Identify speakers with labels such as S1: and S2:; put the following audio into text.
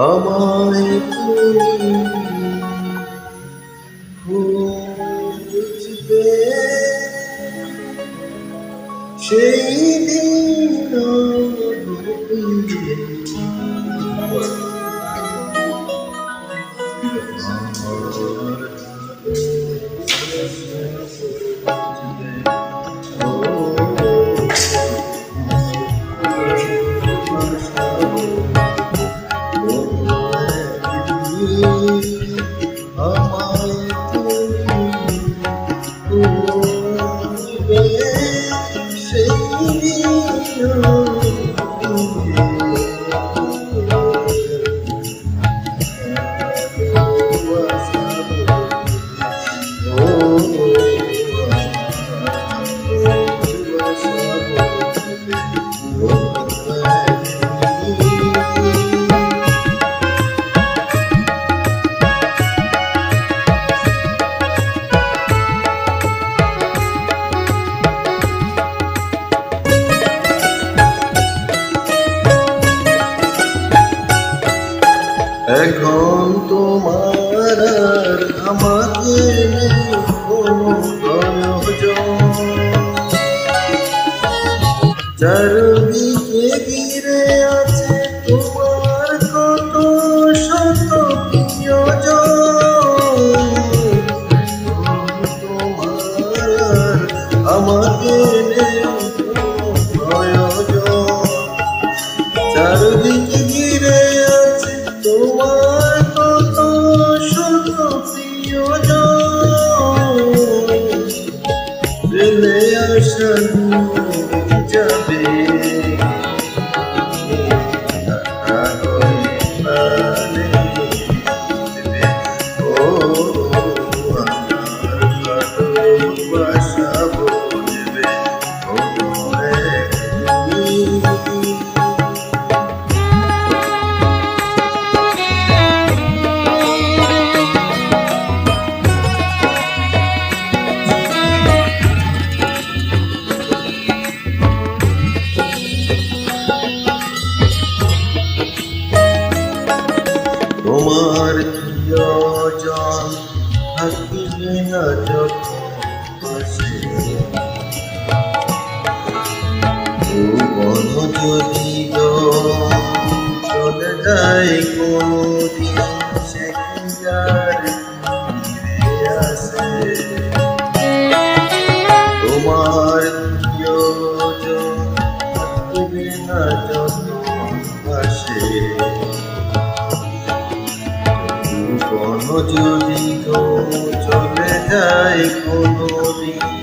S1: আমায় তুমি খুঁজবে সেই দিন এখন তোমার আর আমাকে কোনো প্রয়োজন, চারদিকে ঘিরে আছে তোমার কত শত প্রিয়জন। তোমার আর আমাকে কোনো প্রয়োজন, চারদিকে ঘিরে আছে তোমার কত শত প্রিয়জন। ফেলে আসা যাবে তোমার প্রিয়জন থাকিবে না যখন পাশে, ভুবন যদি চলে যায় কোনদিন সে কি আর ফিরে আসে। তোমার প্রিয়জন থাকিবে না যখন পাশে, কোনো যদি চলে যায় কোনদিন